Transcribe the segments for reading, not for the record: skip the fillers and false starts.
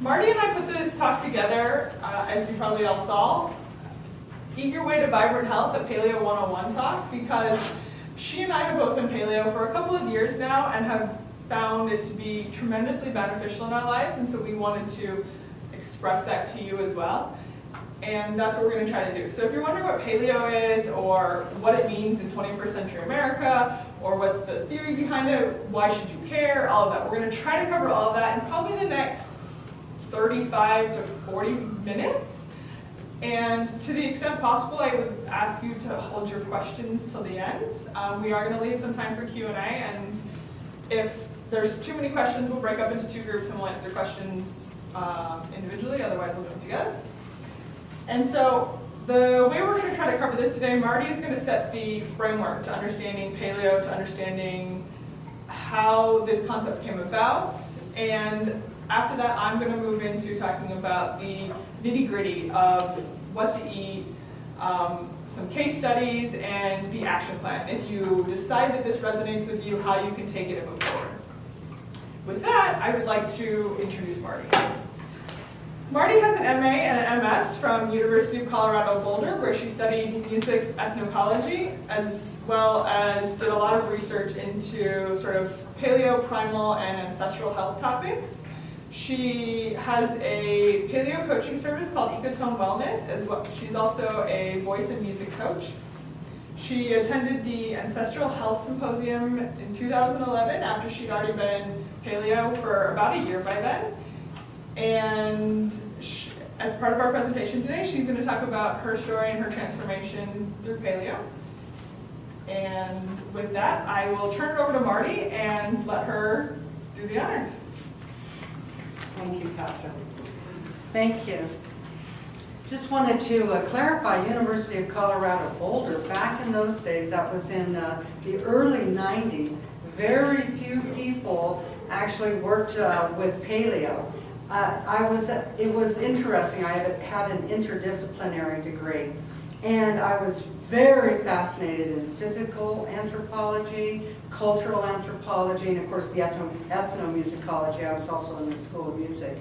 Marty and I put this talk together, as you probably all saw, Eat Your Way to Vibrant Health, a Paleo 101 talk, because she and I have both been paleo for a couple of years now and have found it to be tremendously beneficial in our lives, and so we wanted to express that to you as well. And that's what we're going to try to do. So if you're wondering what paleo is, or what it means in 21st century America, or what the theory behind it, why should you care, all of that, we're going to try to cover all of that in probably the next 35 to 40 minutes. And to the extent possible, I would ask you to hold your questions till the end. We are going to leave some time for Q&A, and if there's too many questions, we'll break up into two groups and we'll answer questions individually, otherwise we'll do them together. And so the way we're going to try to cover this today, Marty is going to set the framework to understanding paleo, to understanding how this concept came about, and after that I'm going to move into talking about the nitty-gritty of what to eat, some case studies, and the action plan. If you decide that this resonates with you, how you can take it and move forward. With that, I would like to introduce Marty. Marty has an MA and an MS from University of Colorado Boulder, where she studied music ethnology, as well as did a lot of research into sort of paleo, primal, and ancestral health topics. She has a paleo coaching service called Ecotone Wellness, as well. She's also a voice and music coach. She attended the Ancestral Health Symposium in 2011 after she'd already been paleo for about a year by then. And as part of our presentation today, she's going to talk about her story and her transformation through paleo. And with that, I will turn it over to Marty and let her do the honors. Thank you, Toffler. Thank you. Just wanted to clarify, University of Colorado Boulder, back in those days, that was in the early 90s, very few people actually worked with paleo. It was interesting. I had an interdisciplinary degree, and I was very fascinated in physical anthropology, cultural anthropology, and of course the ethnomusicology. I was also in the School of Music.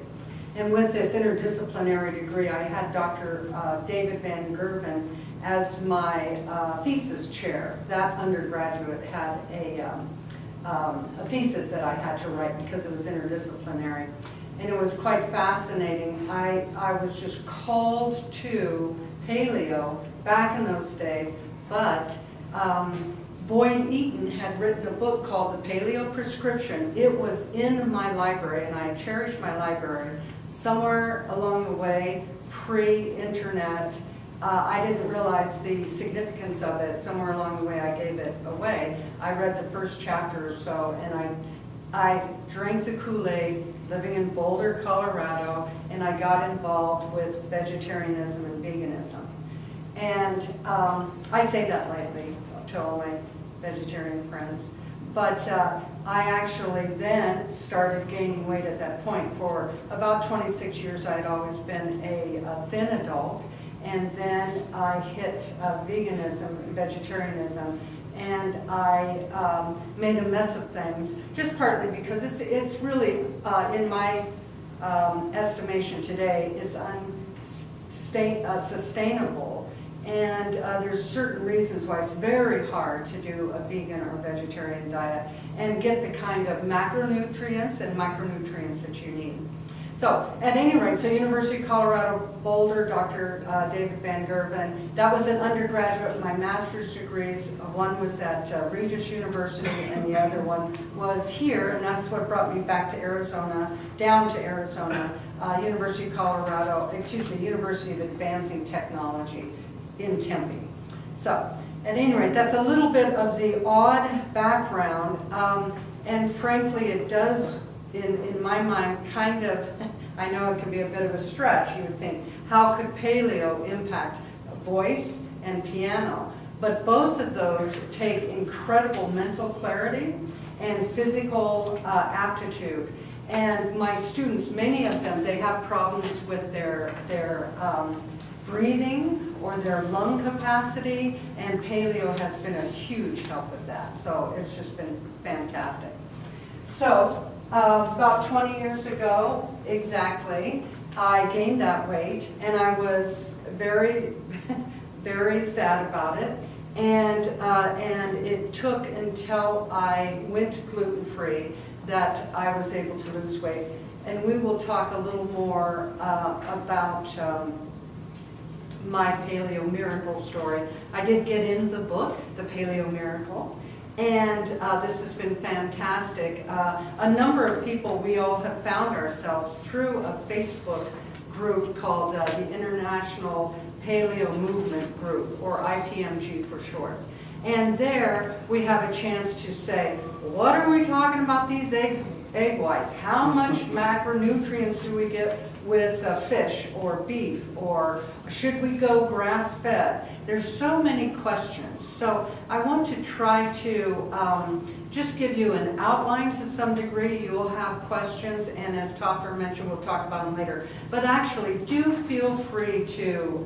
And with this interdisciplinary degree, I had Dr. David Van Gerven as my thesis chair. That undergraduate had a thesis that I had to write because it was interdisciplinary. And it was quite fascinating. I was just called to paleo back in those days, but Boyd Eaton had written a book called The Paleo Prescription. It was in my library, and I cherished my library. Somewhere along the way, pre-internet, I didn't realize the significance of it. Somewhere along the way, I gave it away. I read the first chapter or so, and I drank the Kool-Aid living in Boulder, Colorado, and I got involved with vegetarianism and veganism. And I say that lightly to all my vegetarian friends. But I actually then started gaining weight at that point. For about 26 years, I had always been a thin adult. And then I hit veganism and vegetarianism. And I made a mess of things, just partly because it's really, in my estimation today, it's unsustainable. And there's certain reasons why it's very hard to do a vegan or vegetarian diet and get the kind of macronutrients and micronutrients that you need. So, at any rate, so University of Colorado Boulder, Dr. David Van Gerven, that was an undergraduate. My master's degrees, one was at Regis University and the other one was here, and that's what brought me back to Arizona, down to Arizona, University of Advancing Technology in Tempe. So, at any rate, that's a little bit of the odd background, and frankly, it does, in my mind, kind of, I know it can be a bit of a stretch. You would think, how could paleo impact voice and piano? But both of those take incredible mental clarity and physical aptitude. And my students, many of them, they have problems with their breathing or their lung capacity, and paleo has been a huge help with that. So it's just been fantastic. So About 20 years ago, exactly, I gained that weight, and I was very, very sad about it. And it took until I went gluten-free that I was able to lose weight. And we will talk a little more about my Paleo Miracle story. I did get in the book, The Paleo Miracle, and this has been fantastic. A number of people, we all have found ourselves through a Facebook group called the International Paleo Movement Group, or IPMG for short. And there we have a chance to say, what are we talking about these egg whites? How much macronutrients do we get with fish or beef, or should we go grass-fed? There's so many questions. So I want to try to just give you an outline to some degree. You will have questions, and as Toffler mentioned, we'll talk about them later. But actually, do feel free to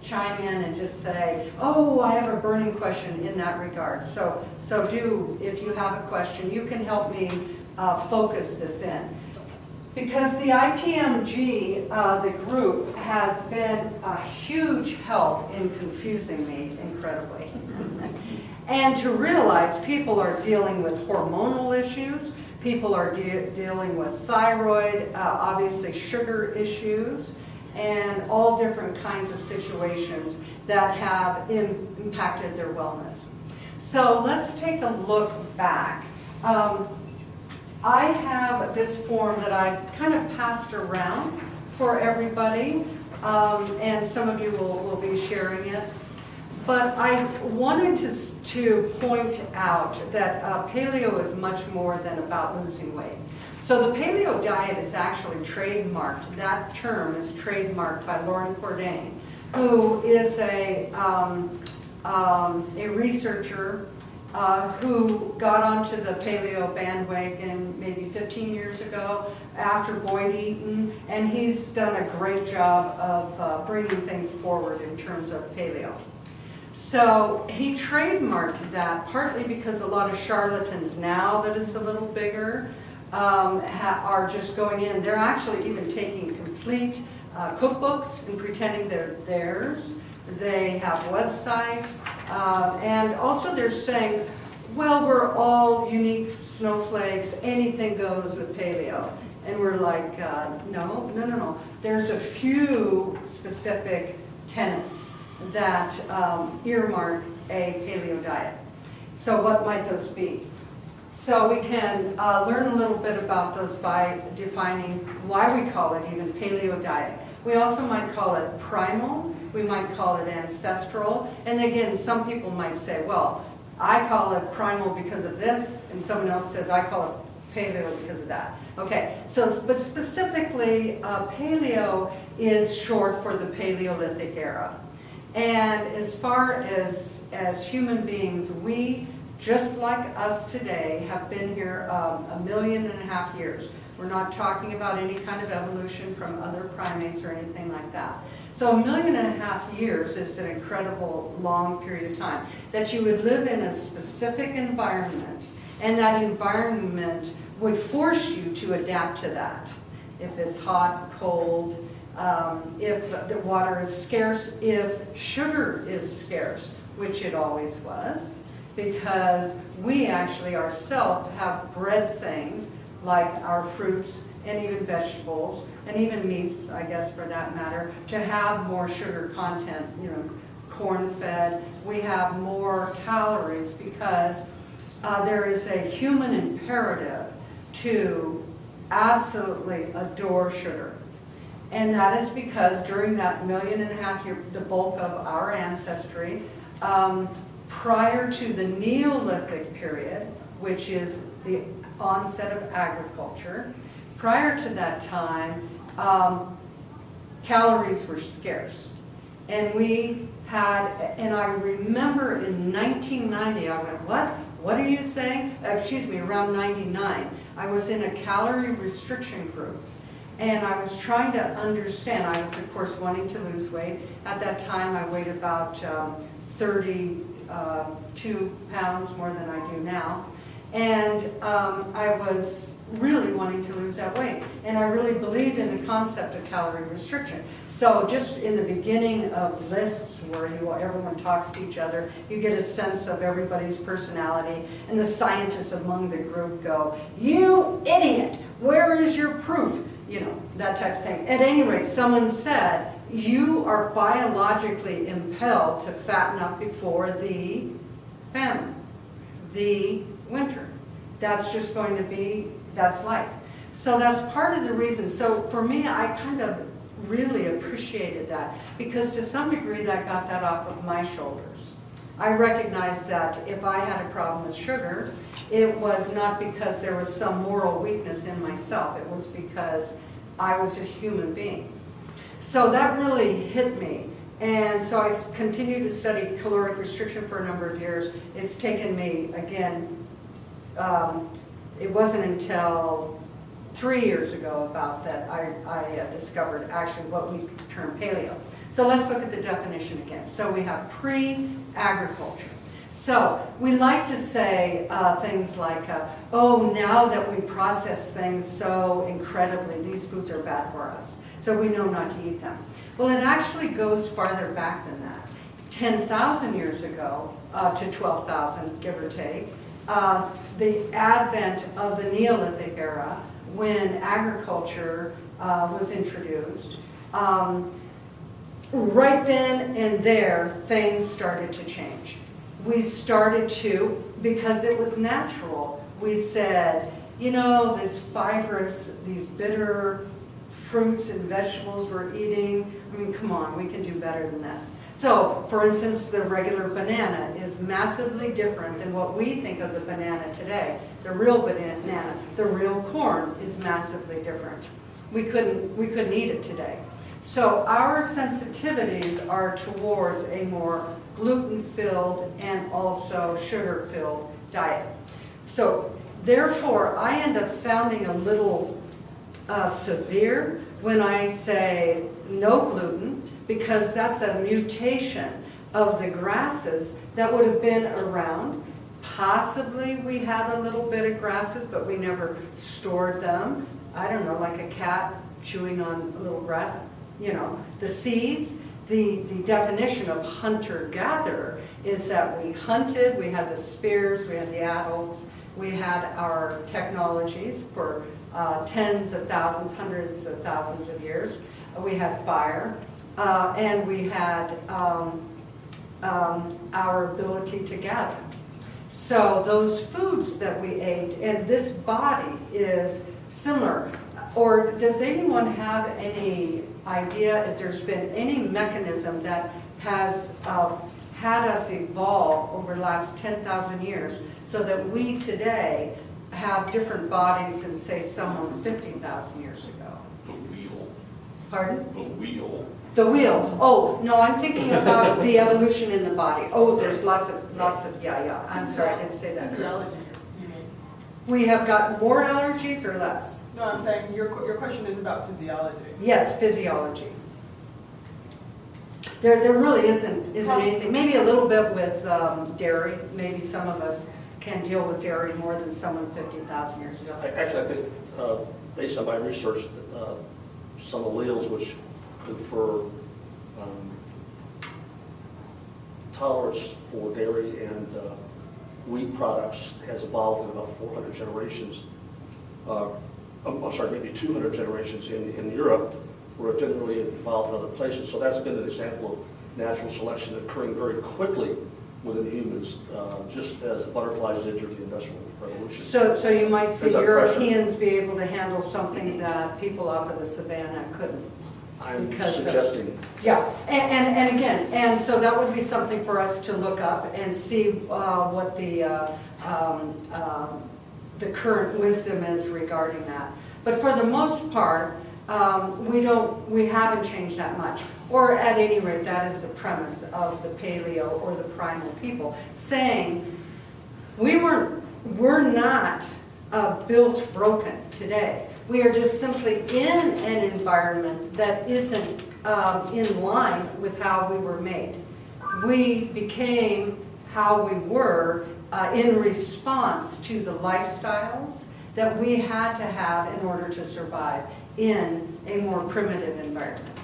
chime in and just say, oh, I have a burning question in that regard. So do, if you have a question, you can help me focus this in. Because the IPMG, the group, has been a huge help in confusing me incredibly. And to realize people are dealing with hormonal issues, people are dealing with thyroid, obviously sugar issues, and all different kinds of situations that have impacted their wellness. So let's take a look back. I have this form that I kind of passed around for everybody, and some of you will be sharing it. But I wanted to point out that paleo is much more than about losing weight. So the paleo diet is actually trademarked. That term is trademarked by Lauren Cordain, who is a researcher who got onto the paleo bandwagon maybe 15 years ago after Boyd Eaton, and he's done a great job of bringing things forward in terms of paleo. So he trademarked that partly because a lot of charlatans, now that it's a little bigger, are just going in. They're actually even taking complete cookbooks and pretending they're theirs. They have websites, and also they're saying, well, we're all unique snowflakes, anything goes with paleo. And we're like, no. There's a few specific tenets that earmark a paleo diet. So what might those be? So we can learn a little bit about those by defining why we call it even paleo diet. We also might call it primal, we might call it ancestral, and again, some people might say, well, I call it primal because of this, and someone else says I call it paleo because of that. Okay, so, but specifically, paleo is short for the Paleolithic era. And as far as human beings, we, just like us today, have been here 1.5 million years. We're not talking about any kind of evolution from other primates or anything like that. So 1.5 million years is an incredible long period of time that you would live in a specific environment, and that environment would force you to adapt to that. If it's hot, cold, if the water is scarce, if sugar is scarce, which it always was, because we actually ourselves have bred things like our fruits and even vegetables and even meats, I guess, for that matter, to have more sugar content, you know, corn-fed. We have more calories because there is a human imperative to absolutely adore sugar. And that is because during that 1.5 million year, the bulk of our ancestry, prior to the Neolithic period, which is the onset of agriculture, prior to that time, calories were scarce. And we had, and I remember in 1990, I went, what? What are you saying? Excuse me, around 99, I was in a calorie restriction group. And I was trying to understand. I was, of course, wanting to lose weight. At that time, I weighed about 32 pounds more than I do now. And I was really wanting to lose that weight. And I really believed in the concept of calorie restriction. So just in the beginning of lists where everyone talks to each other, you get a sense of everybody's personality, and the scientists among the group go, "You idiot, where is your proof?" You know, that type of thing. At any rate, someone said, you are biologically impelled to fatten up before the famine, the winter. That's just going to be, that's life. So that's part of the reason. So for me, I kind of really appreciated that, because to some degree that got that off of my shoulders. I recognized that if I had a problem with sugar, it was not because there was some moral weakness in myself. It was because I was a human being. So that really hit me. And so I continued to study caloric restriction for a number of years. It's taken me, again, it wasn't until 3 years ago about that I discovered actually what we term paleo. So let's look at the definition again. So we have pre-agriculture. So we like to say things like, oh, now that we process things so incredibly, these foods are bad for us. So we know not to eat them. Well, it actually goes farther back than that. 10,000 years ago to 12,000, give or take, the advent of the Neolithic era, when agriculture was introduced, right then and there, things started to change. We started to, because it was natural, we said, you know, this fibrous, these bitter fruits and vegetables we're eating, I mean, come on, we can do better than this. So, for instance, the regular banana is massively different than what we think of the banana today. The real banana, the real corn is massively different. We couldn't eat it today. So our sensitivities are towards a more gluten-filled and also sugar-filled diet. So therefore, I end up sounding a little severe when I say no gluten, because that's a mutation of the grasses that would have been around. Possibly we had a little bit of grasses, but we never stored them. I don't know, like a cat chewing on a little grass. You know, the seeds, the definition of hunter-gatherer is that we hunted, we had the spears, we had the adults, we had our technologies for tens of thousands, hundreds of thousands of years. We had fire, and we had our ability to gather. So those foods that we ate, and this body is similar. Or does anyone have any idea if there's been any mechanism that has had us evolve over the last 10,000 years so that we today have different bodies than, say, someone 50,000 years ago? The wheel. Pardon? The wheel. The wheel. Oh, no, I'm thinking about the evolution in the body. Oh, there's lots of, yeah, I'm sorry, I didn't say that. Physiology, you mean? We have got more allergies or less? No, I'm saying your question is about physiology. Yes, physiology. There really isn't anything. Maybe a little bit with dairy. Maybe some of us can deal with dairy more than someone 50,000 years ago. Actually, I think, based on my research, some alleles which confer tolerance for dairy and wheat products has evolved in about 400 generations. I'm sorry, maybe 200 generations in Europe, where it didn't really evolve in other places. So that's been an example of natural selection occurring very quickly within humans, just as the butterflies did during the Industrial Revolution. So you might see There's a Europeans be able to handle something that people off of the savannah couldn't. I'm suggesting. Yeah, and again, and so that would be something for us to look up and see what the current wisdom is regarding that. But for the most part, we haven't changed that much. Or at any rate, that is the premise of the paleo or the primal people, saying we're not built broken today. We are just simply in an environment that isn't in line with how we were made. We became how we were in response to the lifestyles that we had to have in order to survive in a more primitive environment.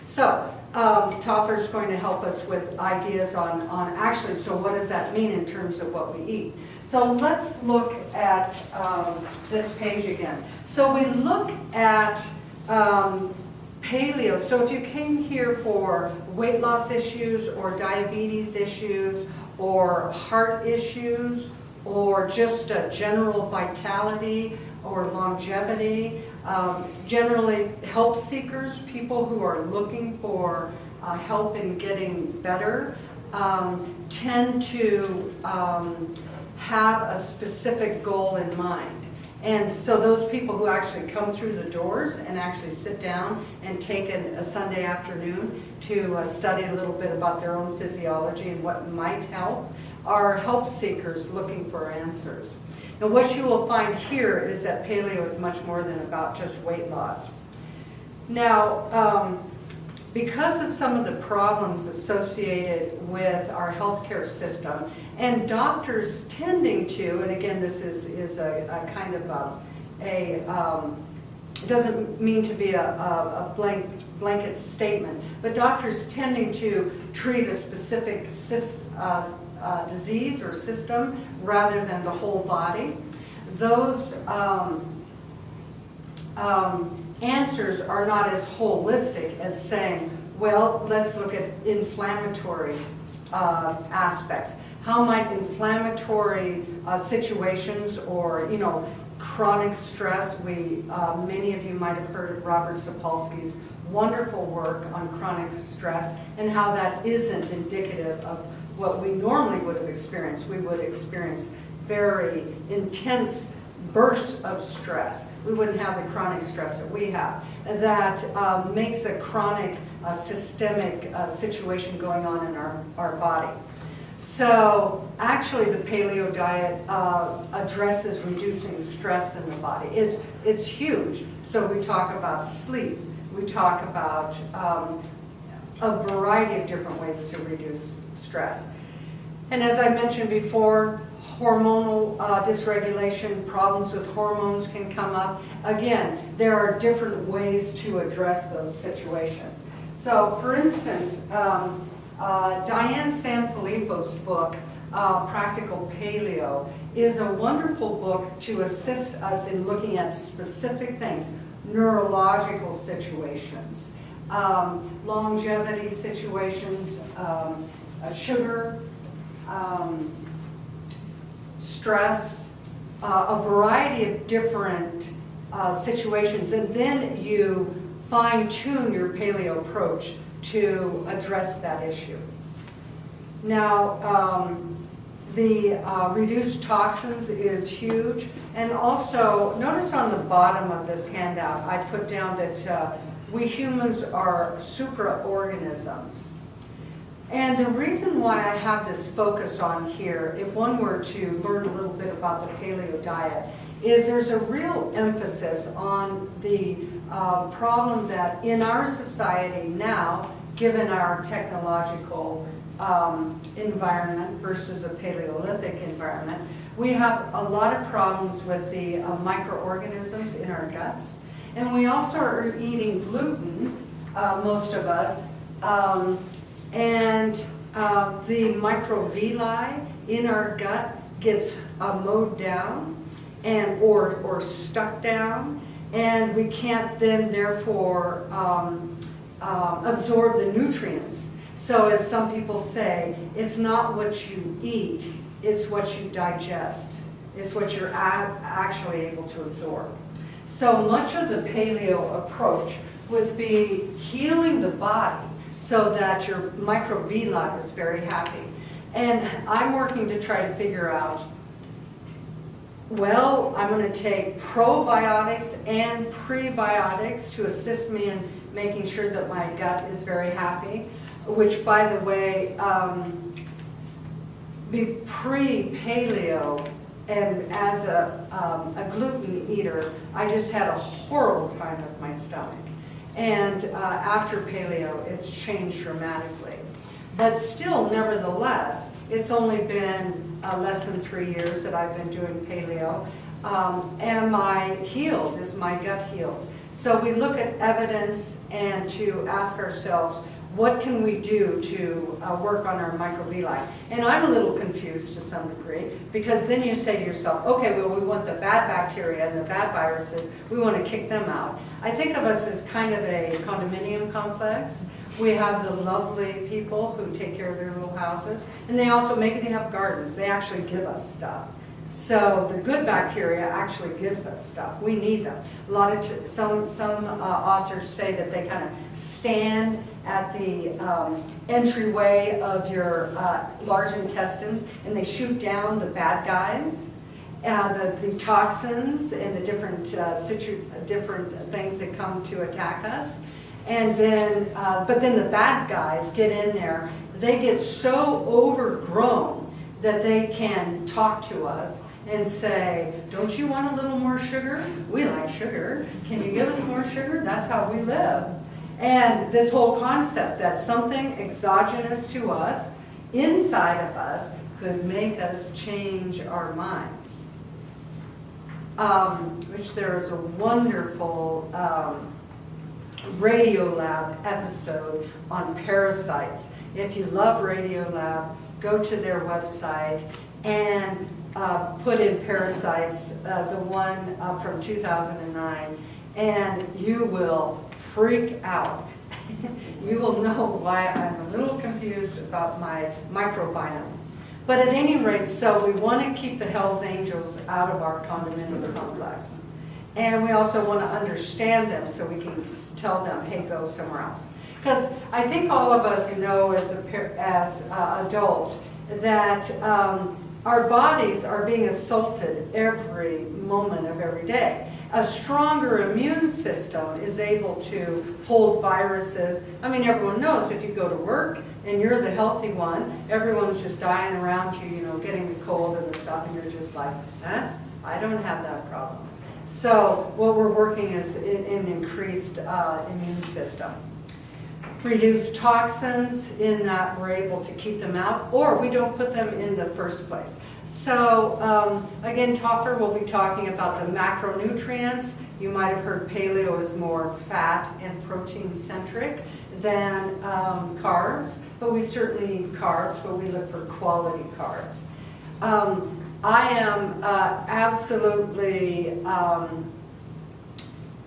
So Toffler is going to help us with ideas on actually, so what does that mean in terms of what we eat? So let's look at this page again. So we look at paleo. So if you came here for weight loss issues or diabetes issues or heart issues or just general vitality or longevity, generally help seekers, people who are looking for help in getting better, tend to have a specific goal in mind. And so those people who actually come through the doors and actually sit down and take a Sunday afternoon to study a little bit about their own physiology and what might help are help seekers looking for answers. Now what you will find here is that paleo is much more than about just weight loss. Now, because of some of the problems associated with our healthcare system, and doctors tending to, and again this is a kind of it doesn't mean to be a blanket statement, but doctors tending to treat a specific disease or system rather than the whole body. Those answers are not as holistic as saying, well, let's look at inflammatory aspects. How might inflammatory situations or, chronic stress, many of you might have heard of Robert Sapolsky's wonderful work on chronic stress and how that isn't indicative of what we normally would have experienced. We would experience very intense bursts of stress. We wouldn't have the chronic stress that we have. That makes a chronic systemic situation going on in our body. So actually the paleo diet addresses reducing stress in the body. It's huge. So we talk about sleep. We talk about a variety of different ways to reduce stress. And as I mentioned before, hormonal dysregulation, problems with hormones can come up. Again, there are different ways to address those situations. So for instance, Diane Sanfilippo's book, Practical Paleo, is a wonderful book to assist us in looking at specific things, neurological situations, longevity situations, sugar, stress, a variety of different situations, and then you fine-tune your paleo approach to address that issue. Now, the reduced toxins is huge, and also notice on the bottom of this handout I put down that we humans are supraorganisms. And the reason why I have this focus on here, if one were to learn a little bit about the paleo diet, is there's a real emphasis on the problem that in our society now, given our technological environment versus a Paleolithic environment, we have a lot of problems with the microorganisms in our guts. And we also are eating gluten, most of us, and the microvilli in our gut gets mowed down and or stuck down, and we can't then therefore absorb the nutrients. So as some people say, it's not what you eat, it's what you digest. It's what you're actually able to absorb. So much of the paleo approach would be healing the body so that your microvilli is very happy. And I'm working to try to figure out, well, I'm going to take probiotics and prebiotics to assist me in making sure that my gut is very happy, which, by the way, pre-paleo and as a gluten eater, I just had a horrible time with my stomach. And after paleo, it's changed dramatically. But still, nevertheless, it's only been less than 3 years that I've been doing paleo. Am I healed? Is my gut healed? So we look at evidence and to ask ourselves, what can we do to work on our microvilli? And I'm a little confused to some degree, because then you say to yourself, okay, well, we want the bad bacteria and the bad viruses, we want to kick them out. I think of us as kind of a condominium complex. We have the lovely people who take care of their little houses, and they also maybe they have gardens. They actually give us stuff. So the good bacteria actually gives us stuff. We need them. A lot of some authors say that they kind of stand at the entryway of your large intestines, and they shoot down the bad guys, the toxins, and the different different things that come to attack us. And then, but then the bad guys get in there. They get so overgrown that they can talk to us and say, don't you want a little more sugar? We like sugar. Can you give us more sugar? That's how we live. And this whole concept that something exogenous to us, inside of us, could make us change our minds. Which there is a wonderful Radiolab episode on parasites. If you love Radiolab, go to their website and put in parasites, the one from 2009, and you will freak out. You will know why I'm a little confused about my microbiome. But at any rate, so we want to keep the Hell's Angels out of our condominium complex. And we also want to understand them so we can tell them, hey, go somewhere else. Because I think all of us know as adults that our bodies are being assaulted every moment of every day. A stronger immune system is able to hold viruses. I mean, everyone knows if you go to work and you're the healthy one, everyone's just dying around you, you know, getting the cold and the stuff, and you're just like, eh, I don't have that problem. So what we're working is an increased immune system. Reduce toxins in that we're able to keep them out, or we don't put them in the first place. So again, Toffler will be talking about the macronutrients. You might have heard paleo is more fat and protein centric than carbs, but we certainly eat carbs, but we look for quality carbs. I am absolutely,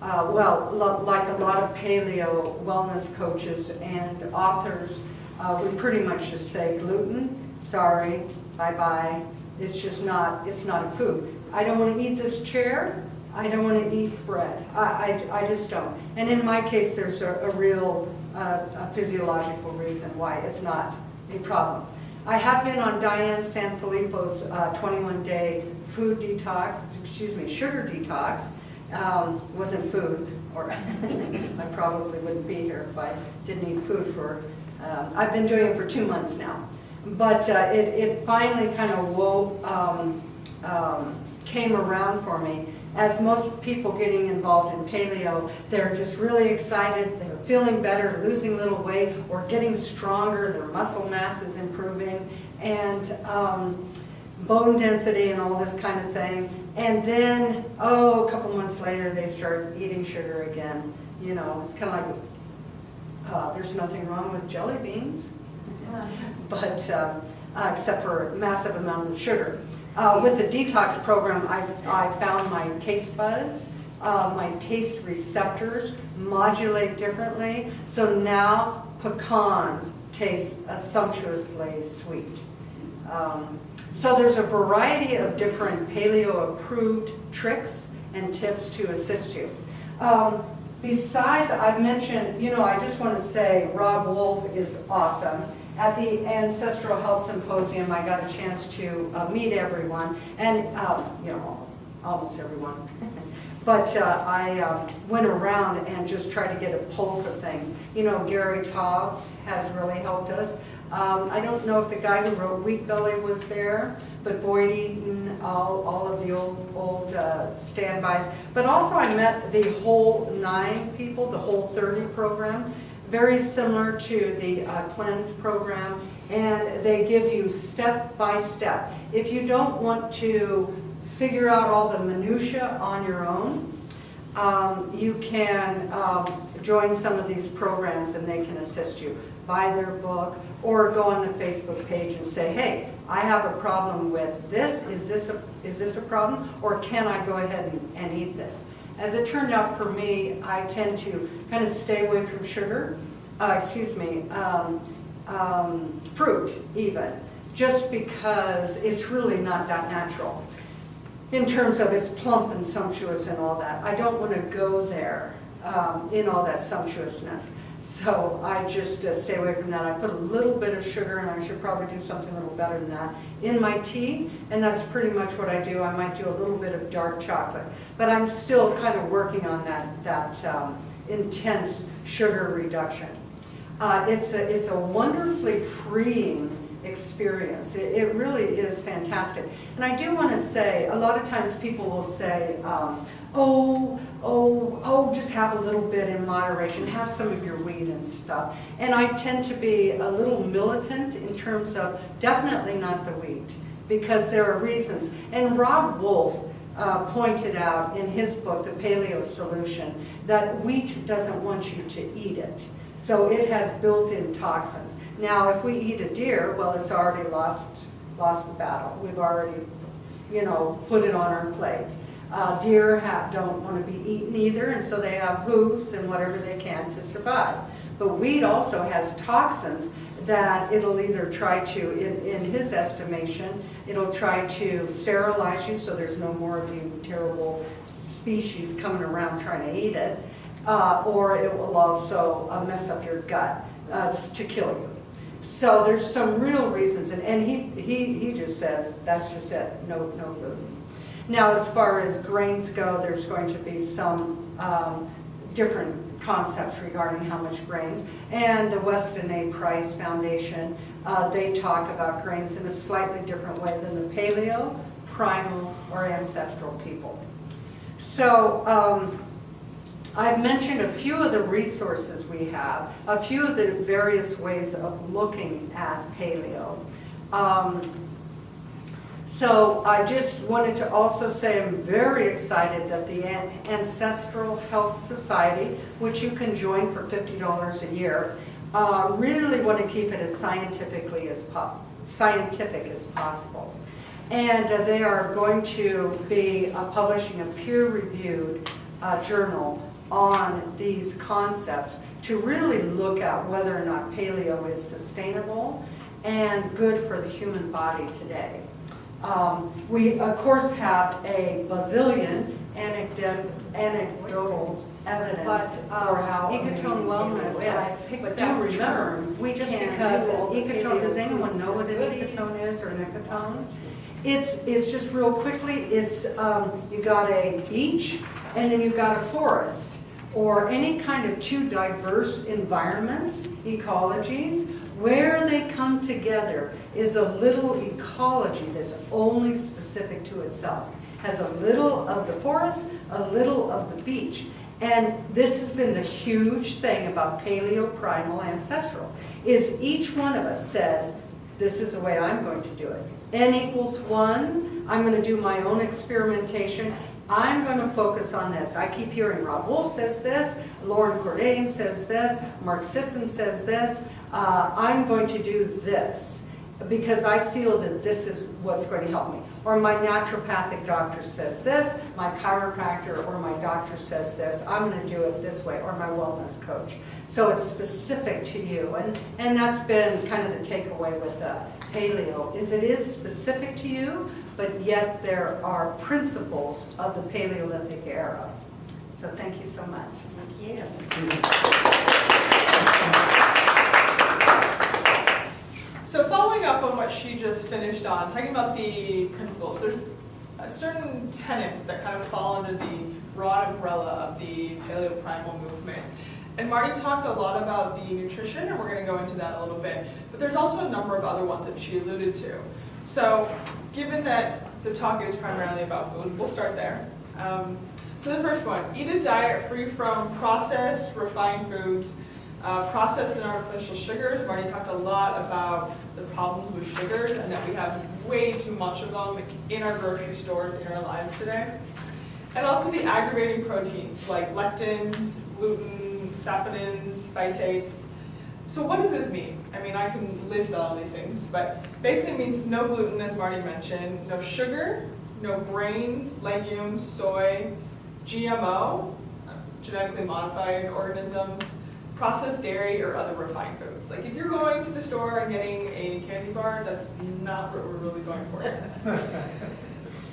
well, like a lot of paleo wellness coaches and authors, we pretty much just say gluten, sorry, bye-bye. It's just not, it's not a food. I don't want to eat this chair. I don't want to eat bread. I just don't. And in my case, there's a real physiological reason why it's not a problem. I have been on Diane Sanfilippo's 21-day food detox, excuse me, sugar detox. Wasn't food, or I probably wouldn't be here if I didn't eat food for, I've been doing it for 2 months now. But it finally kind of came around for me. As most people getting involved in paleo, they're just really excited, they're feeling better, losing a little weight, or getting stronger, their muscle mass is improving, and bone density and all this kind of thing. And then, a couple months later, they start eating sugar again. You know, it's kind of like, there's nothing wrong with jelly beans, but except for a massive amount of sugar. With the detox program, I found my taste buds, my taste receptors modulate differently. So now pecans taste sumptuously sweet. So there's a variety of different paleo-approved tricks and tips to assist you. Besides, I've mentioned, you know, I just want to say Rob Wolf is awesome. At the Ancestral Health Symposium, I got a chance to meet everyone, and you know, almost everyone. But I went around and just tried to get a pulse of things. You know, Gary Tobbs has really helped us. I don't know if the guy who wrote Wheat Belly was there, but Boyd Eaton, all of the old standbys. But also I met the Whole 9 people, the Whole 30 program. Very similar to the Cleanse program, and they give you step by step. If you don't want to figure out all the minutia on your own, you can join some of these programs and they can assist you. Buy their book or go on the Facebook page and say, hey, I have a problem with this. Is this a problem? Or can I go ahead and eat this? As it turned out for me, I tend to kind of stay away from sugar, fruit even, just because it's really not that natural. In terms of it's plump and sumptuous and all that. I don't want to go there in all that sumptuousness. So I just stay away from that. I put a little bit of sugar, and I should probably do something a little better than that, in my tea, and that's pretty much what I do. I might do a little bit of dark chocolate, but I'm still kind of working on that intense sugar reduction. It's a wonderfully freeing experience. It really is fantastic. And I do want to say, a lot of times people will say, just have a little bit in moderation, have some of your weed and stuff. And I tend to be a little militant in terms of definitely not the wheat, because there are reasons. And Rob Wolf pointed out in his book, The Paleo Solution, that wheat doesn't want you to eat it. So it has built-in toxins. Now, if we eat a deer, well, it's already lost the battle. We've already, put it on our plate. Deer don't want to be eaten either, and so they have hooves and whatever they can to survive. But wheat also has toxins that it'll either try to, in his estimation, it'll try to sterilize you so there's no more of you terrible species coming around trying to eat it, or it will also mess up your gut to kill you. So there's some real reasons, and he just says that's just it, no gluten. Now, as far as grains go, there's going to be some different concepts regarding how much grains. And the Weston A. Price Foundation, they talk about grains in a slightly different way than the paleo, primal, or ancestral people. So I've mentioned a few of the resources we have, a few of the various ways of looking at paleo. So I just wanted to also say I'm very excited that the Ancestral Health Society, which you can join for $50 a year, really want to keep it as scientific as possible. And they are going to be publishing a peer-reviewed journal on these concepts to really look at whether or not paleo is sustainable and good for the human body today. We, of course, have a bazillion anecdotal evidence for how Ecotone Wellness is. But do remember, just because Ecotone, does anyone know what an Ecotone is or an Ecotone? It's just real quickly, it's you got a beach and then you've got a forest, or any kind of two diverse environments, ecologies. Where they come together is a little ecology that's only specific to itself. Has a little of the forest, a little of the beach. And this has been the huge thing about paleo, primal, ancestral, is each one of us says, this is the way I'm going to do it. N=1, I'm going to do my own experimentation. I'm going to focus on this. I keep hearing Rob Wolf says this, Lauren Cordain says this, Mark Sisson says this. I'm going to do this because I feel that this is what's going to help me. Or my naturopathic doctor says this, my chiropractor or my doctor says this, I'm going to do it this way, or my wellness coach. So it's specific to you. And that's been kind of the takeaway with paleo, is it is specific to you, but yet there are principles of the Paleolithic era. So thank you so much. Thank you. So following up on what she just finished on, talking about the principles, there's certain tenets that kind of fall under the broad umbrella of the paleo-primal movement. And Marty talked a lot about the nutrition, and we're going to go into that a little bit. But there's also a number of other ones that she alluded to. So given that the talk is primarily about food, we'll start there. So the first one, eat a diet free from processed, refined foods, processed and artificial sugars. Marty talked a lot about the problems with sugars and that we have way too much of them in our grocery stores, in our lives today. And also the aggravating proteins like lectins, gluten, saponins, phytates. So what does this mean? I mean, I can list all these things, but basically it means no gluten, as Marty mentioned, no sugar, no grains, legumes, soy, GMO, genetically modified organisms, processed dairy, or other refined foods. Like if you're going to the store and getting a candy bar, that's not what we're really going for.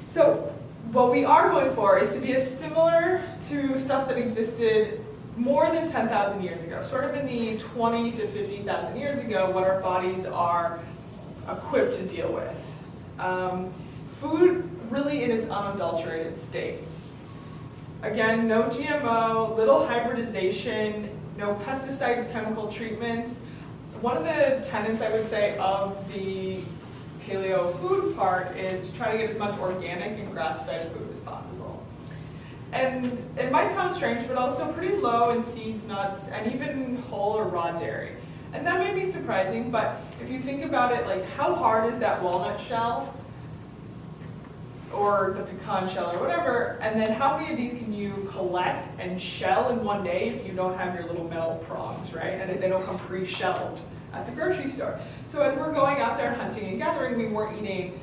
So what we are going for is to be as similar to stuff that existed more than 10,000 years ago, sort of in the 20 to 50,000 years ago, what our bodies are equipped to deal with. Food really in its unadulterated states. Again, no GMO, little hybridization, no pesticides, chemical treatments. One of the tenets, I would say, of the paleo food part is to try to get as much organic and grass-fed food as possible. And it might sound strange, but also pretty low in seeds, nuts, and even whole or raw dairy. And that may be surprising, but if you think about it, like how hard is that walnut shell? Or the pecan shell or whatever, and then how many of these can you collect and shell in one day if you don't have your little metal prongs, right? And they don't come pre-shelled at the grocery store. So as we're going out there hunting and gathering, we weren't eating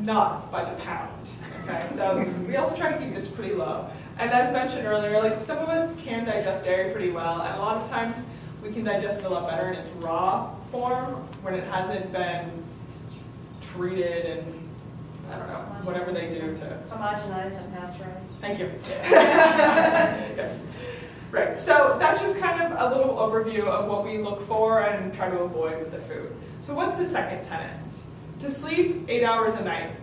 nuts by the pound, okay? So we also try to keep this pretty low. And as mentioned earlier, like some of us can digest dairy pretty well, and a lot of times we can digest it a lot better in its raw form when it hasn't been treated and I don't know, whatever they do to... Homogenized and pasteurized. Thank you. Yes. Right, so that's just kind of a little overview of what we look for and try to avoid with the food. So what's the second tenet? To sleep 8 hours a night.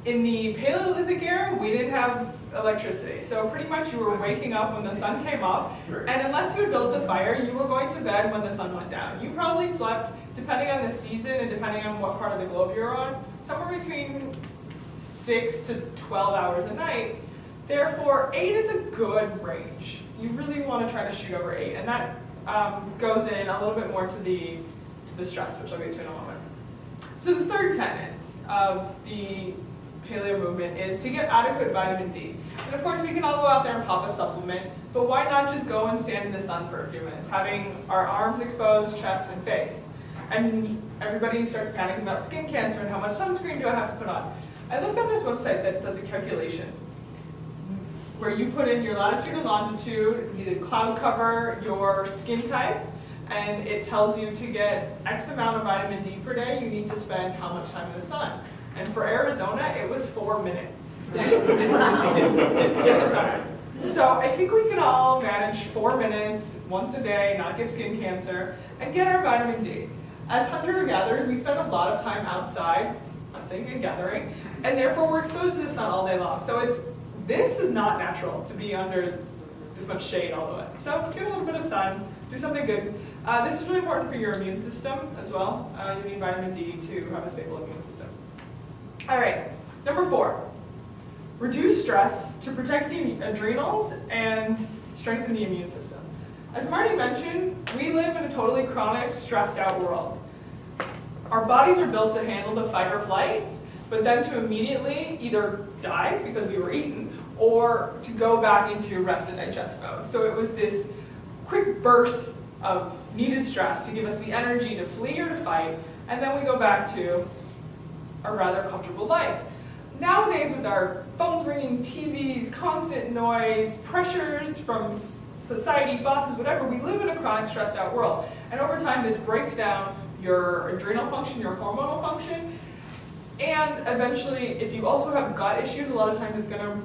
In the Paleolithic era, we didn't have electricity, so pretty much you were waking up when the sun came up, and unless you had built a fire, you were going to bed when the sun went down. You probably slept, depending on the season and depending on what part of the globe you're on, somewhere between 6 to 12 hours a night. Therefore, 8 is a good range. You really want to try to shoot over 8, and that goes in a little bit more to the stress, which I'll get to in a moment. So the third tenet of the paleo movement is to get adequate vitamin D. And of course, we can all go out there and pop a supplement, but why not just go and stand in the sun for a few minutes, having our arms exposed, chest and face? And everybody starts panicking about skin cancer and how much sunscreen do I have to put on. I looked on this website that does a calculation where you put in your latitude and longitude, the cloud cover, your skin type, and it tells you to get X amount of vitamin D per day, you need to spend how much time in the sun. And for Arizona, it was 4 minutes in the sun. So I think we can all manage 4 minutes once a day, not get skin cancer, and get our vitamin D. As hunter-gatherers, we spend a lot of time outside, hunting and gathering, and therefore we're exposed to the sun all day long. So this is not natural to be under this much shade all the way. So get a little bit of sun, do something good. This is really important for your immune system as well. You need vitamin D to have a stable immune system. All right, number 4, reduce stress to protect the adrenals and strengthen the immune system. As Marty mentioned, we live in a totally chronic, stressed out world. Our bodies are built to handle the fight or flight, but then to immediately either die because we were eaten, or to go back into rest and digest mode. So it was this quick burst of needed stress to give us the energy to flee or to fight, and then we go back to a rather comfortable life. Nowadays, with our phones ringing, TVs, constant noise, pressures from society, bosses, whatever, we live in a chronic, stressed out world. And over time, this breaks down your adrenal function, your hormonal function, and eventually, if you also have gut issues, a lot of times it's going to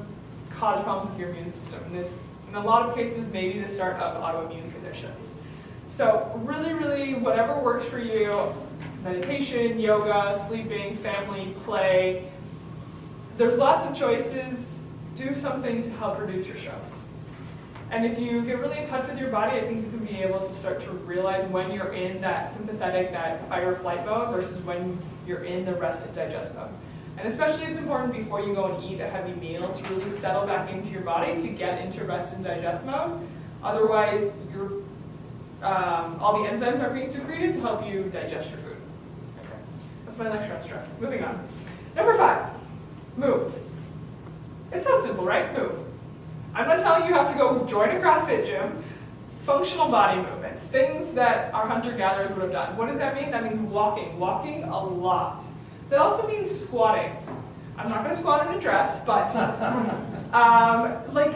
cause problems with your immune system. And this, in a lot of cases, may be the start of autoimmune conditions. So really, really, whatever works for you, meditation, yoga, sleeping, family, play, there's lots of choices. Do something to help reduce your stress. And if you get really in touch with your body, I think you can be able to start to realize when you're in that sympathetic, that fight or flight mode versus when you're in the rest and digest mode. And especially it's important before you go and eat a heavy meal to really settle back into your body to get into rest and digest mode. Otherwise, all the enzymes aren't being secreted to help you digest your food. Okay. That's my lecture on stress. Moving on. Number 5, move. It sounds simple, right? Move. I'm not telling you have to go join a CrossFit gym. Functional body movements, things that our hunter-gatherers would have done. What does that mean? That means walking a lot. That also means squatting. I'm not going to squat in a dress, but like,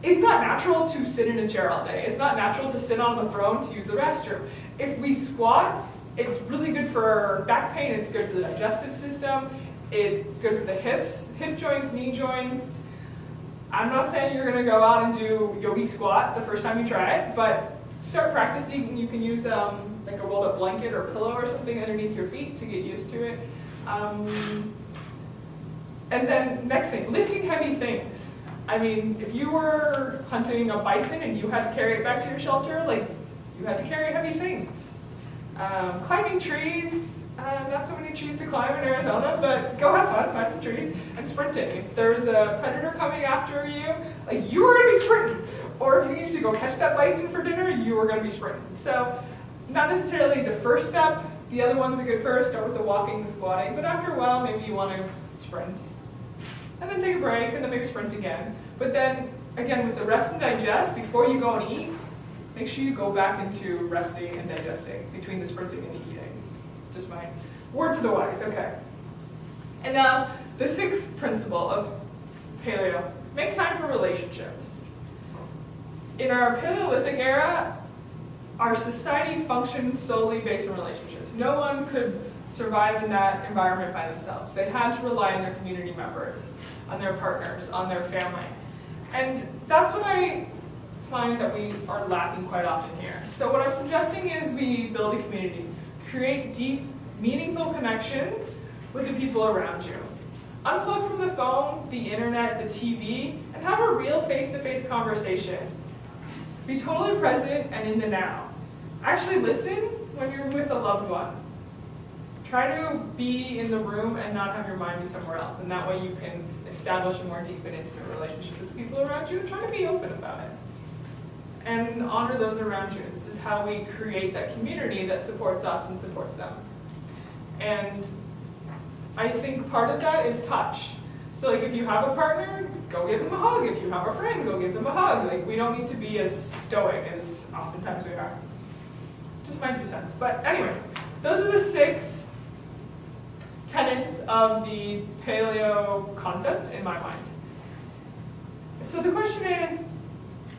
it's not natural to sit in a chair all day. It's not natural to sit on the throne to use the restroom. If we squat, it's really good for back pain, it's good for the digestive system, it's good for the hips, hip joints, knee joints. I'm not saying you're going to go out and do yogi squat the first time you try it, but start practicing. You can use like a rolled up blanket or pillow or something underneath your feet to get used to it. And then next thing, lifting heavy things. I mean, if you were hunting a bison and you had to carry it back to your shelter, like, you had to carry heavy things. Climbing trees, not so many trees to climb in Arizona, but go have fun, find some trees, and sprinting. If there's a predator coming after you, like, you were gonna be sprinting. Or if you need to go catch that bison for dinner, you were gonna be sprinting. So, not necessarily the first step, the other one's a good first, start with the walking, the squatting, but after a while, maybe you wanna sprint. And then take a break, and then maybe sprint again. But then, again, with the rest and digest, before you go and eat, make sure you go back into resting and digesting between the sprinting and the eating. Just my word to the wise, okay. And now, the 6th principle of paleo, make time for relationships. In our Paleolithic era, our society functioned solely based on relationships. No one could survive in that environment by themselves. They had to rely on their community members, on their partners, on their family. And that's what I find that we are lacking quite often here. So what I'm suggesting is we build a community, create deep, meaningful connections with the people around you. Unplug from the phone, the internet, the TV, and have a real face-to-face conversation. Be totally present and in the now. Actually listen when you're with a loved one. Try to be in the room and not have your mind be somewhere else, and that way you can establish a more deep and intimate relationship with the people around you. Try to be open about it. And honor those around you. This is how we create that community that supports us and supports them. And I think part of that is touch. So like if you have a partner, go give them a hug. If you have a friend, go give them a hug. Like we don't need to be as stoic as oftentimes we are. Just my 2 cents. But anyway, those are the 6 tenets of the paleo concept in my mind. So the question is,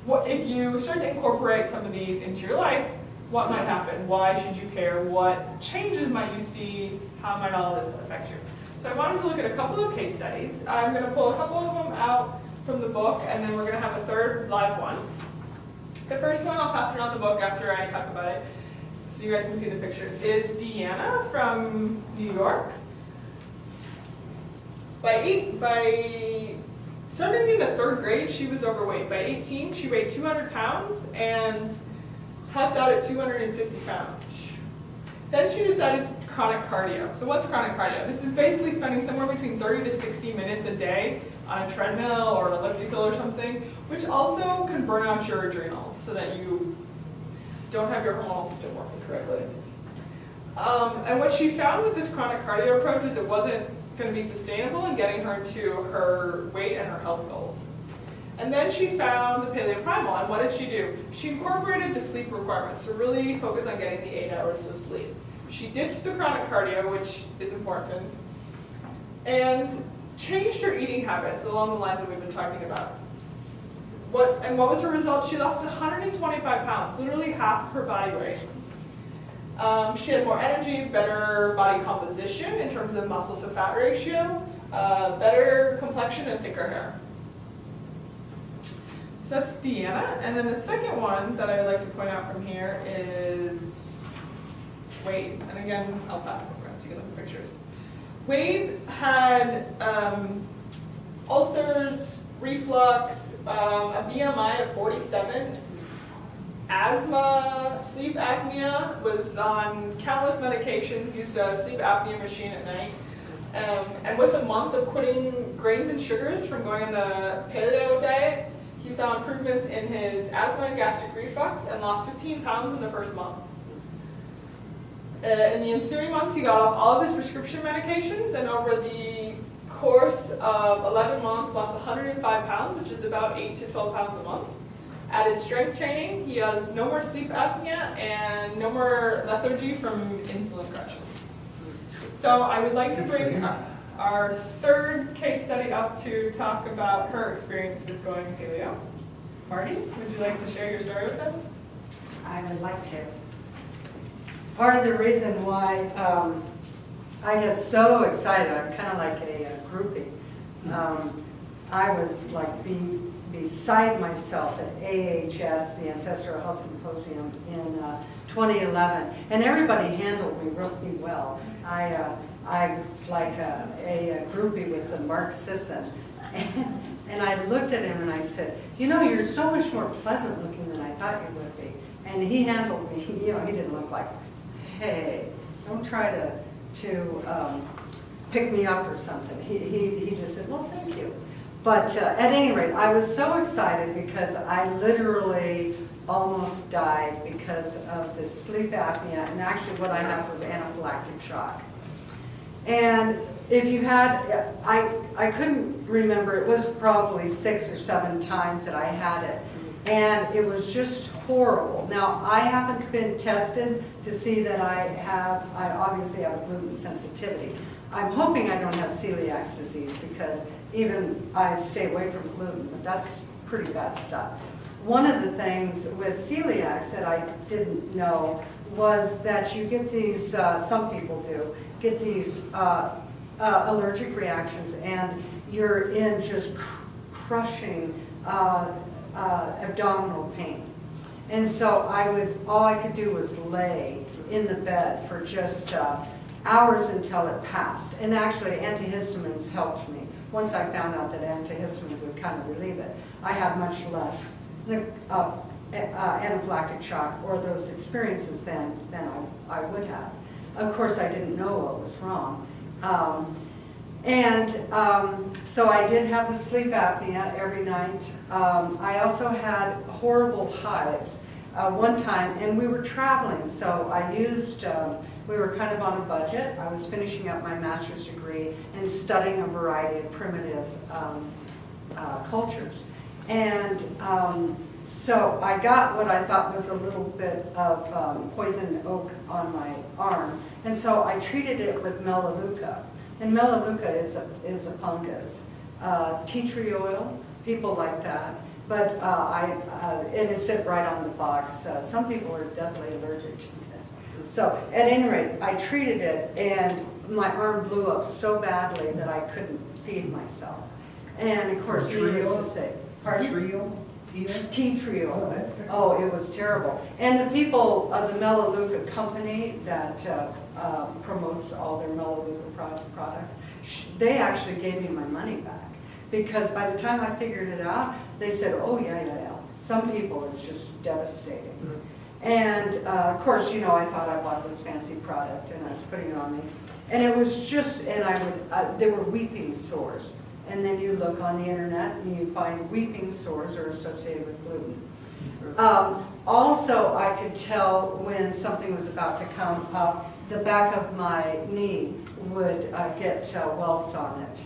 what if you start to incorporate some of these into your life, what might happen? Why should you care? What changes might you see? How might all of this affect you? So I wanted to look at a couple of case studies. I'm going to pull a couple of them out from the book, and then we're going to have a third live one. The first one, I'll pass around the book after I talk about it, so you guys can see the pictures, is Deanna from New York. Starting in the 3rd grade, she was overweight. By 18, she weighed 200 pounds and topped out at 250 pounds. Then she decided to chronic cardio. So what's chronic cardio? This is basically spending somewhere between 30 to 60 minutes a day on a treadmill or an elliptical or something, which also can burn out your adrenals so that you don't have your hormonal system working correctly. And what she found with this chronic cardio approach is it wasn't going to be sustainable in getting her to her weight and her health goals. And then she found the Paleo Primal, and what did she do? She incorporated the sleep requirements to really focus on getting the 8 hours of sleep. She ditched the chronic cardio, which is important, and changed her eating habits along the lines that we've been talking about. What was her result? She lost 125 pounds, literally half her body weight. She had more energy, better body composition in terms of muscle to fat ratio, better complexion, and thicker hair. So that's Deanna. And then the second one that I would like to point out from here is Wade. And again, I'll pass the book around so you can look at pictures. Wade had ulcers, reflux, a BMI of 47, asthma, sleep apnea, was on countless medications, used a sleep apnea machine at night. And with a month of quitting grains and sugars from going on the paleo diet, he saw improvements in his asthma and gastric reflux and lost 15 pounds in the first month. in the ensuing months, he got off all of his prescription medications, and over the course of 11 months, lost 105 pounds, which is about 8 to 12 pounds a month. Added strength training. He has no more sleep apnea and no more lethargy from insulin crutches. So I would like to bring our third case study up to talk about her experience with going paleo. Marty, would you like to share your story with us? I would like to. Part of the reason why I get so excited, I'm kind of like a groupie. I was like beside myself at AHS, the Ancestral Health Symposium in 2011, and everybody handled me really well. I was like a groupie with Mark Sisson, and I looked at him and I said, you know, you're so much more pleasant looking than I thought you would be. And he handled me, you know, he didn't look like, hey, don't try to pick me up or something. He just said, well, thank you. But at any rate, I was so excited because I literally almost died because of the sleep apnea, and actually what I had was anaphylactic shock. And if you had, I couldn't remember, it was probably 6 or 7 times that I had it. And it was just horrible. Now, I haven't been tested to see that I obviously have a gluten sensitivity. I'm hoping I don't have celiac disease because even I stay away from gluten, but that's pretty bad stuff. One of the things with celiacs that I didn't know was that you get these, some people do, get these allergic reactions, and you're in just crushing abdominal pain. And so all I could do was lay in the bed for just hours until it passed. And actually, antihistamines helped me. Once I found out that antihistamines would kind of relieve it, I had much less anaphylactic shock or those experiences than I would have. Of course, I didn't know what was wrong. So I did have the sleep apnea every night. I also had horrible hives one time, and we were traveling, so I used, we were kind of on a budget. I was finishing up my master's degree and studying a variety of primitive cultures. And so I got what I thought was a little bit of poison oak on my arm, and so I treated it with melaleuca. And melaleuca is a fungus. Tea tree oil, people like that. But it is said right on the box. Some people are definitely allergic to this. So at any rate, I treated it, and my arm blew up so badly that I couldn't feed myself. And of course, needless to say, tea tree oil. Oh, it was terrible. And the people of the Melaleuca company that promotes all their Melaleuca products, they actually gave me my money back. Because by the time I figured it out, they said, oh, yeah. Some people, it's just devastating. Mm-hmm. And of course, you know, I thought I bought this fancy product and I was putting it on me. And it was just, and they were weeping sores. And then you look on the internet and you find weeping sores are associated with gluten. Also, I could tell when something was about to come up, the back of my knee would get welts on it.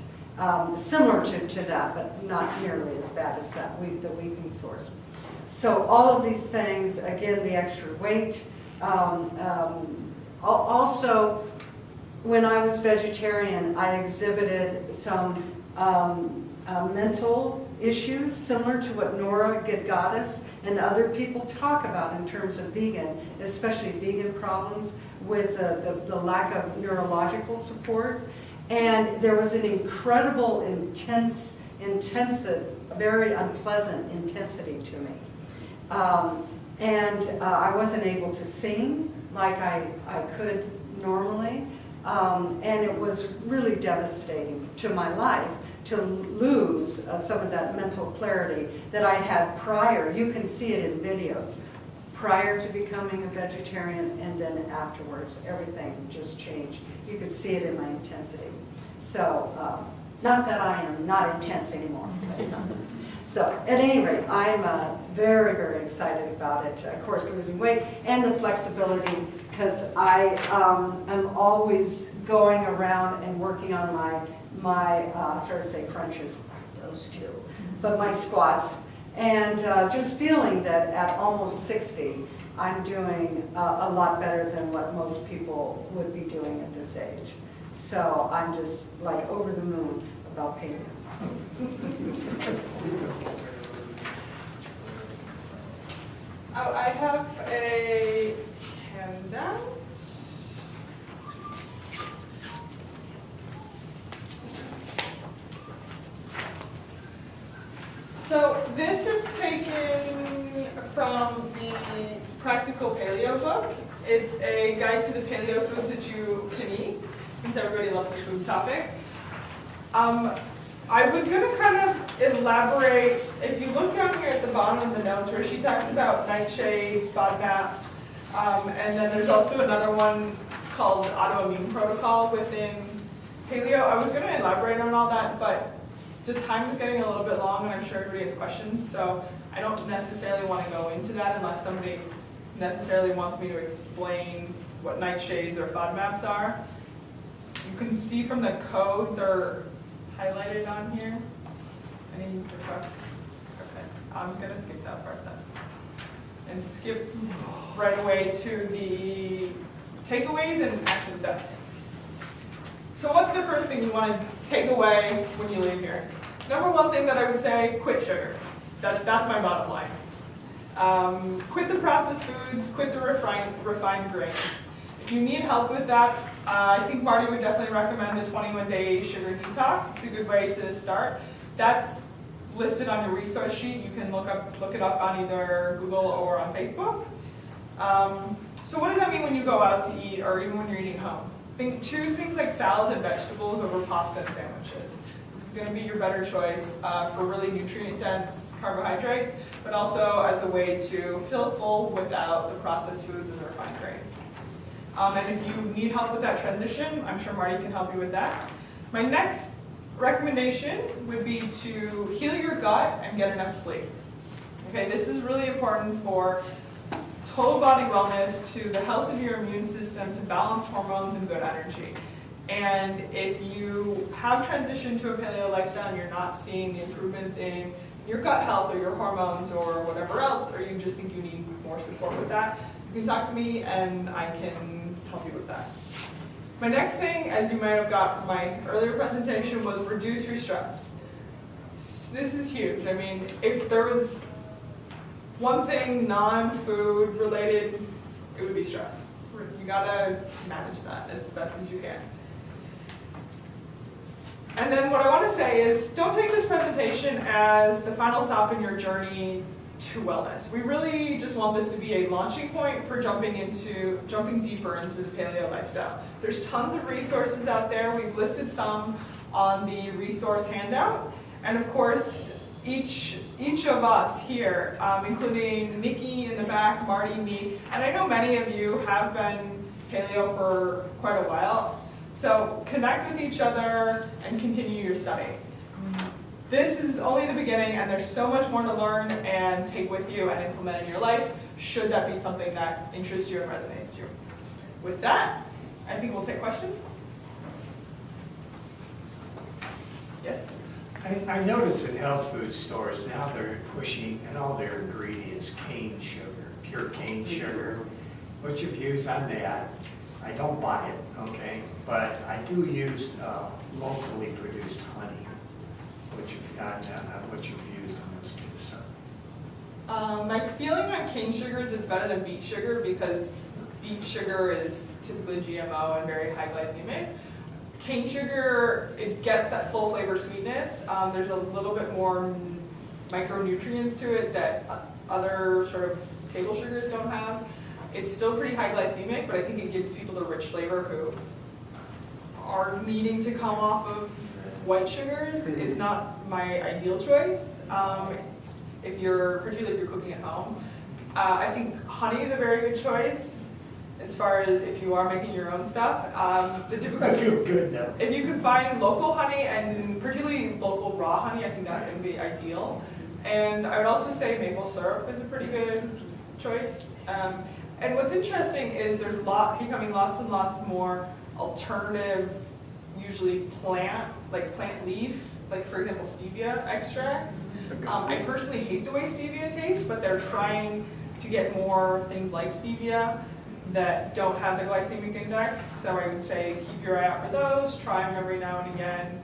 Similar to that, but not nearly as bad as that, the weeping sores. So all of these things, again, the extra weight. Also, when I was vegetarian, I exhibited some mental issues similar to what Nora Gedgaudas and other people talk about in terms of vegan, especially vegan problems with the lack of neurological support. And there was an incredible, very unpleasant intensity to me. I wasn't able to sing like I could normally. And it was really devastating to my life to lose some of that mental clarity that I'd had prior. You can see it in videos. Prior to becoming a vegetarian and then afterwards, everything just changed. You could see it in my intensity. So, not that I am not intense anymore. So, at any rate, I'm very, very excited about it. Of course, losing weight and the flexibility because I am always going around and working on my sort of say crunches, those two, but my squats, and just feeling that at almost 60, I'm doing a lot better than what most people would be doing at this age. So I'm just like over the moon about paleo. Oh, I have a handout. So this is taken from the Practical Paleo book. It's a guide to the paleo foods that you can eat, since everybody loves the food topic. I was going to kind of elaborate, if you look down here at the bottom of the notes where she talks about nightshades, FODMAPs, and then there's also another one called autoimmune protocol within paleo. I was going to elaborate on all that, but the time is getting a little bit long and I'm sure everybody has questions, so I don't necessarily want to go into that unless somebody necessarily wants me to explain what nightshades or FODMAPs are. You can see from the code, they're highlighted on here. Any requests? Okay, I'm going to skip that part then. And skip right away to the takeaways and action steps. So what's the first thing you want to take away when you leave here? Number one thing that I would say, quit sugar. That's my bottom line. Quit the processed foods, quit the refined grains. If you need help with that, I think Marty would definitely recommend the 21-day sugar detox. It's a good way to start. That's listed on your resource sheet. You can look it up on either Google or on Facebook. So what does that mean when you go out to eat or even when you're eating home? Choose things like salads and vegetables over pasta and sandwiches. This is going to be your better choice for really nutrient-dense carbohydrates, but also as a way to feel full without the processed foods and the refined grains. And if you need help with that transition, I'm sure Marty can help you with that. My next recommendation would be to heal your gut and get enough sleep. Okay, this is really important for total body wellness, to the health of your immune system, to balanced hormones and good energy. And if you have transitioned to a paleo lifestyle and you're not seeing the improvements in your gut health or your hormones or whatever else, or you just think you need more support with that, you can talk to me and I can help you with that. My next thing, as you might have got from my earlier presentation, was reduce your stress. This is huge. I mean, if there was one thing non-food related, it would be stress. You gotta manage that as best as you can. And then what I want to say is, don't take this presentation as the final stop in your journey to wellness. We really just want this to be a launching point for jumping deeper into the paleo lifestyle. There's tons of resources out there. We've listed some on the resource handout. And of course, each of us here, including Nikki in the back, Marty, me, and I know many of you have been paleo for quite a while. So connect with each other and continue your study. This is only the beginning, and there's so much more to learn and take with you and implement in your life, should that be something that interests you and resonates you. With that, I think we'll take questions. Yes? I noticed in health food stores now they're pushing in all their ingredients cane sugar, pure cane sugar. What's your views on that? I don't buy it, okay, but I do use locally produced honey. What's your views on those two? My feeling on cane sugar is it's better than beet sugar because beet sugar is typically GMO and very high glycemic. Cane sugar, it gets that full flavor sweetness. There's a little bit more micronutrients to it that other sort of table sugars don't have. It's still pretty high glycemic, but I think it gives people the rich flavor who are needing to come off of white sugars. It's not my ideal choice, particularly if you're cooking at home. I think honey is a very good choice as far as if you are making your own stuff. I feel good now. If you can find local honey, and particularly local raw honey, I think that's going to be ideal. And I would also say maple syrup is a pretty good choice. And what's interesting is there's becoming lots and lots more alternative, usually plant leaf, like for example stevia extracts. I personally hate the way stevia tastes, but they're trying to get more things like stevia that don't have the glycemic index. So I would say keep your eye out for those, try them every now and again.